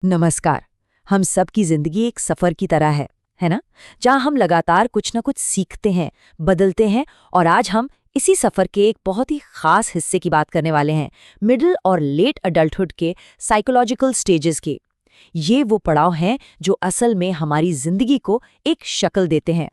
नमस्कार। हम सब की जिंदगी एक सफर की तरह है ना? जहां हम लगातार कुछ ना कुछ सीखते हैं, बदलते हैं और आज हम इसी सफर के एक बहुत ही खास हिस्से की बात करने वाले हैं, मिडिल और लेट अडल्टहुड के साइकोलॉजिकल स्टेजेस के। ये वो पड़ाव हैं जो असल में हमारी जिंदगी को एक शक्ल देते हैं।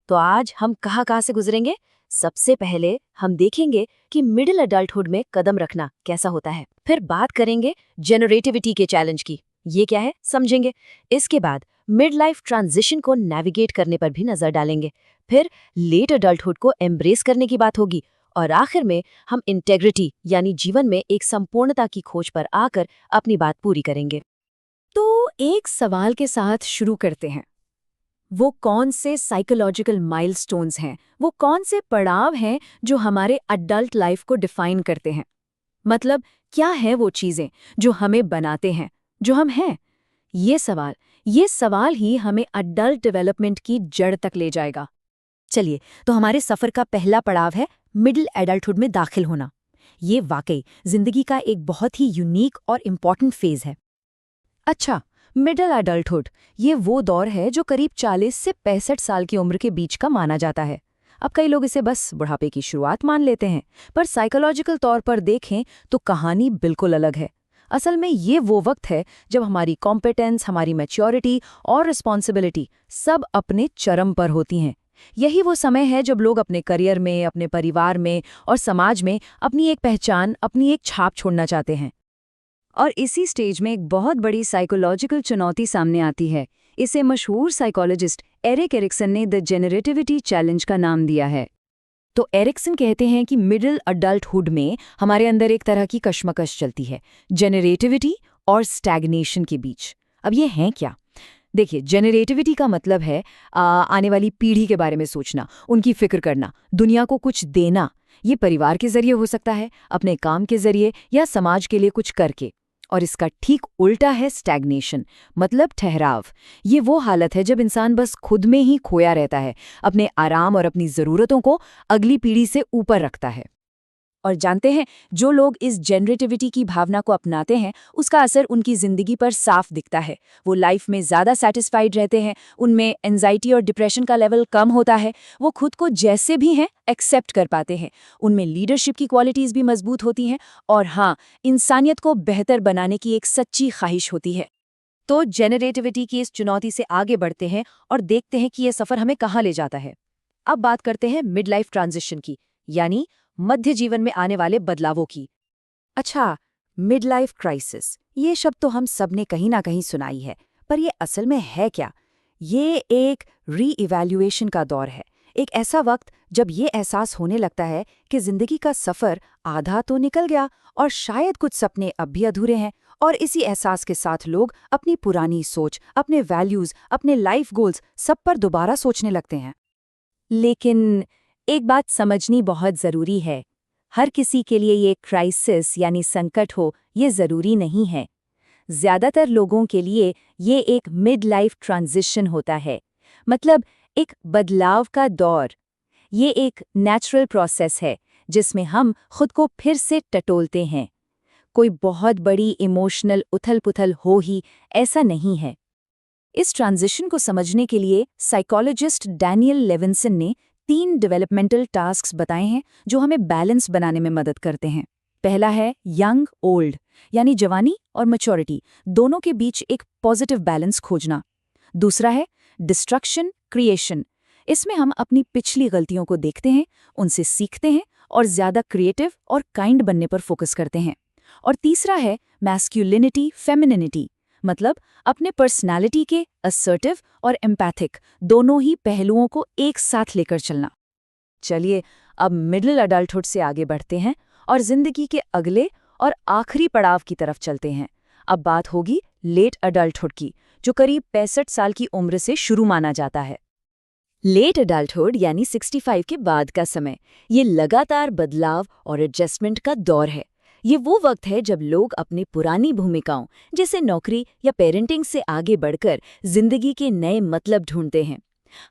तो आज हम कहाँ-कहाँ से गुजरेंगे? सबसे पहले हम देखेंगे कि मिडिल अडल्टहुड में कदम रखना कैसा होता है। फिर बात करेंगे जेनरेटिविटी के चैलेंज की। ये क्या है समझेंगे। इसके बाद मिड लाइफ ट्रांजिशन को नेविगेट करने पर भी नजर डालेंगे। फिर लेट अडल्टहुड को एम्ब्रेस करने की बात होगी। और आखिर में हम इंटेग्रिटी यानी जीवन में एक संपूर्णता की खोज पर आकर अपनी बात पूरी करेंगे। तो एक सवाल के साथ शुरू करते हैं। वो कौन से साइकोलॉजिकल माइलस्टोन्स हैं, वो कौन से पड़ाव हैं जो हमारे अडल्ट लाइफ को डिफाइन करते हैं? मतलब क्या है वो चीजें जो हमें बनाते हैं, जो हम हैं? ये सवाल ही हमें अडल्ट डेवलपमेंट की जड़ तक ले जाएगा। चलिए, तो हमारे सफर का पहला पड़ाव है मिडिल एडल्टहुड में दाखिल होना। ये वाकई जिंदगी का एक बहुत ही यूनिक और इम्पॉर्टेंट फेज है। अच्छा, मिडिल एडल्टहुड ये वो दौर है जो करीब 40 से 65 साल की उम्र के बीच का माना जाता है। अब कई लोग इसे बस बुढ़ापे की शुरुआत मान लेते हैं, पर साइकोलॉजिकल तौर पर देखें तो कहानी बिल्कुल अलग है। असल में ये वो वक्त है जब हमारी कॉम्पिटेंस, हमारी मैच्योरिटी और रिस्पॉन्सिबिलिटी सब अपने चरम पर होती हैं। यही वो समय है जब लोग अपने करियर में, अपने परिवार में और समाज में अपनी एक पहचान, अपनी एक छाप छोड़ना चाहते हैं। और इसी स्टेज में एक बहुत बड़ी साइकोलॉजिकल चुनौती सामने आती है। इसे मशहूर साइकोलॉजिस्ट एरिक एरिक्सन ने द जेनरेटिविटी चैलेंज का नाम दिया है। तो एरिक्सन कहते हैं कि मिडिल अडल्टहुड में हमारे अंदर एक तरह की कश्मकश चलती है, जेनरेटिविटी और स्टैग्नेशन के बीच। अब ये है क्या? देखिए, जेनरेटिविटी का मतलब है आने वाली पीढ़ी के बारे में सोचना, उनकी फिक्र करना, दुनिया को कुछ देना। ये परिवार के जरिए हो सकता है, अपने काम के जरिए या समाज के लिए कुछ करके। और इसका ठीक उल्टा है स्टैग्नेशन, मतलब ठहराव। ये वो हालत है जब इंसान बस खुद में ही खोया रहता है, अपने आराम और अपनी ज़रूरतों को अगली पीढ़ी से ऊपर रखता है। और जानते हैं, जो लोग इस जेनरेटिविटी की भावना को अपनाते हैं, उसका असर उनकी जिंदगी पर साफ दिखता है। वो लाइफ में ज़्यादा सेटिस्फाइड रहते हैं, उनमें एंजाइटी और डिप्रेशन का लेवल कम होता है, वो खुद को जैसे भी हैं एक्सेप्ट कर पाते हैं, उनमें लीडरशिप की क्वालिटीज़ भी मजबूत होती हैं और हाँ, इंसानियत को बेहतर बनाने की एक सच्ची ख्वाहिश होती है। तो जेनरेटिविटी की इस चुनौती से आगे बढ़ते हैं और देखते हैं कि ये सफ़र हमें कहाँ ले जाता है। अब बात करते हैं मिड लाइफ ट्रांजिशन की, यानी मध्य जीवन में आने वाले बदलावों की। अच्छा, मिड लाइफ क्राइसिस, ये शब्द तो हम सब ने कहीं ना कहीं सुनाई है, पर ये असल में है क्या? ये एक री इवैल्यूएशन का दौर है। एक ऐसा वक्त जब ये एहसास होने लगता है कि जिंदगी का सफर आधा तो निकल गया और शायद कुछ सपने अब भी अधूरे हैं। और इसी एहसास के साथ लोग अपनी पुरानी सोच, अपने वैल्यूज, अपने लाइफ गोल्स सब पर दोबारा सोचने लगते हैं। लेकिन एक बात समझनी बहुत ज़रूरी है। हर किसी के लिए ये क्राइसिस यानी संकट हो, ये ज़रूरी नहीं है। ज़्यादातर लोगों के लिए ये एक मिड लाइफ ट्रांजिशन होता है, मतलब एक बदलाव का दौर। ये एक नेचुरल प्रोसेस है जिसमें हम खुद को फिर से टटोलते हैं। कोई बहुत बड़ी इमोशनल उथल-पुथल हो ही ऐसा नहीं है। इस ट्रांजिशन को समझने के लिए साइकोलॉजिस्ट डैनियल लेविन्सन ने 3 डेवलपमेंटल टास्क्स बताए हैं जो हमें बैलेंस बनाने में मदद करते हैं। पहला है यंग ओल्ड, यानी जवानी और मैच्योरिटी दोनों के बीच एक पॉजिटिव बैलेंस खोजना। दूसरा है डिस्ट्रक्शन क्रिएशन, इसमें हम अपनी पिछली गलतियों को देखते हैं, उनसे सीखते हैं और ज्यादा क्रिएटिव और काइंड बनने पर फोकस करते हैं। और तीसरा है मैस्कुलिनिटी फेमिनिनिटी, मतलब अपने पर्सनालिटी के असर्टिव और एम्पैथिक दोनों ही पहलुओं को एक साथ लेकर चलना। चलिए, अब मिडिल अडल्टहुड से आगे बढ़ते हैं और जिंदगी के अगले और आखिरी पड़ाव की तरफ चलते हैं। अब बात होगी लेट अडल्टहुड की, जो करीब 65 साल की उम्र से शुरू माना जाता है। लेट अडल्टहुड यानी 65 के बाद का समय, ये लगातार बदलाव और एडजस्टमेंट का दौर है। ये वो वक्त है जब लोग अपनी पुरानी भूमिकाओं जैसे नौकरी या पेरेंटिंग से आगे बढ़कर जिंदगी के नए मतलब ढूंढते हैं।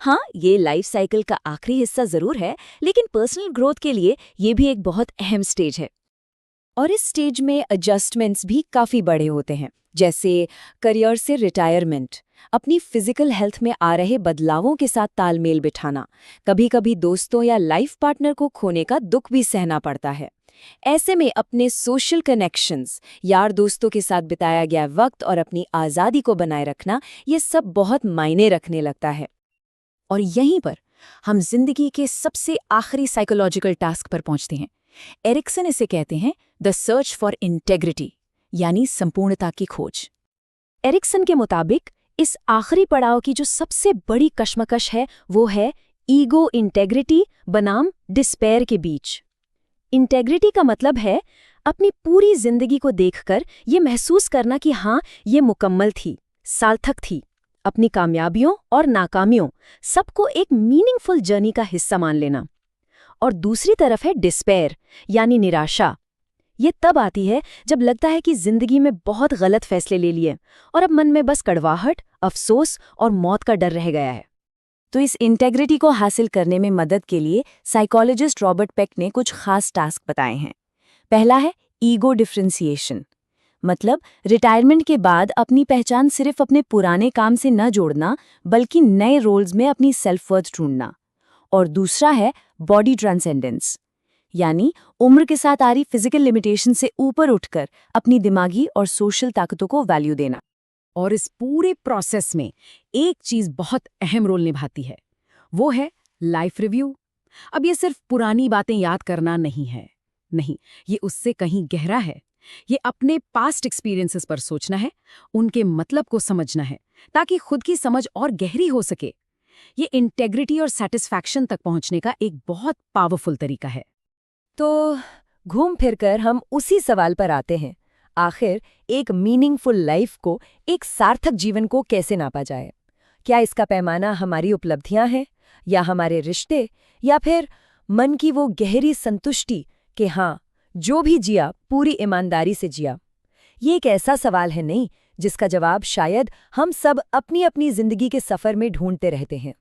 हाँ, ये लाइफ साइकिल का आखिरी हिस्सा जरूर है, लेकिन पर्सनल ग्रोथ के लिए ये भी एक बहुत अहम स्टेज है। और इस स्टेज में एडजस्टमेंट्स भी काफ़ी बड़े होते हैं, जैसे करियर से रिटायरमेंट, अपनी फिजिकल हेल्थ में आ रहे बदलावों के साथ तालमेल बिठाना, कभी-कभी दोस्तों या लाइफ पार्टनर को खोने का दुख भी सहना पड़ता है। ऐसे में अपने सोशल कनेक्शंस, यार दोस्तों के साथ बिताया गया वक्त और अपनी आज़ादी को बनाए रखना, ये सब बहुत मायने रखने लगता है। और यहीं पर हम जिंदगी के सबसे आखिरी साइकोलॉजिकल टास्क पर पहुंचते हैं। एरिक्सन इसे कहते हैं द सर्च फॉर इंटेग्रिटी, यानी संपूर्णता की खोज। एरिक्सन के मुताबिक इस आखिरी पड़ाव की जो सबसे बड़ी कश्मकश है वो है ईगो इंटेग्रिटी बनाम डिस्पेयर के बीच। इंटेग्रिटी का मतलब है अपनी पूरी जिंदगी को देखकर ये महसूस करना कि हाँ, ये मुकम्मल थी, सार्थक थी, अपनी कामयाबियों और नाकामियों सबको एक मीनिंगफुल जर्नी का हिस्सा मान लेना। और दूसरी तरफ है डिस्पेयर, यानी निराशा। ये तब आती है जब लगता है कि जिंदगी में बहुत गलत फैसले ले लिए और अब मन में बस कड़वाहट, अफसोस और मौत का डर रह गया है। तो इस इंटेग्रिटी को हासिल करने में मदद के लिए साइकोलॉजिस्ट रॉबर्ट पेक ने कुछ खास टास्क बताए हैं। पहला है ईगो डिफरेंशिएशन, मतलब रिटायरमेंट के बाद अपनी पहचान सिर्फ अपने पुराने काम से न जोड़ना, बल्कि नए रोल्स में अपनी सेल्फ वर्थ ढूंढना। और दूसरा है बॉडी ट्रांसेंडेंस, यानी उम्र के साथ आ रही फिजिकल लिमिटेशन से ऊपर उठकर अपनी दिमागी और सोशल ताकतों को वैल्यू देना। और इस पूरे प्रोसेस में एक चीज बहुत अहम रोल निभाती है, वो है लाइफ रिव्यू। अब ये सिर्फ पुरानी बातें याद करना नहीं है, नहीं, ये उससे कहीं गहरा है। ये अपने पास्ट एक्सपीरियंसेस पर सोचना है, उनके मतलब को समझना है, ताकि खुद की समझ और गहरी हो सके। ये इंटेग्रिटी और सैटिस्फैक्शन तक पहुंचने का एक बहुत पावरफुल तरीका है। तो घूम फिरकर हम उसी सवाल पर आते हैं, आखिर एक मीनिंगफुल लाइफ को, एक सार्थक जीवन को कैसे नापा जाए? क्या इसका पैमाना हमारी उपलब्धियां हैं, या हमारे रिश्ते, या फिर मन की वो गहरी संतुष्टि कि हाँ, जो भी जिया पूरी ईमानदारी से जिया? ये एक ऐसा सवाल है नहीं जिसका जवाब शायद हम सब अपनी अपनी जिंदगी के सफर में ढूंढते रहते हैं।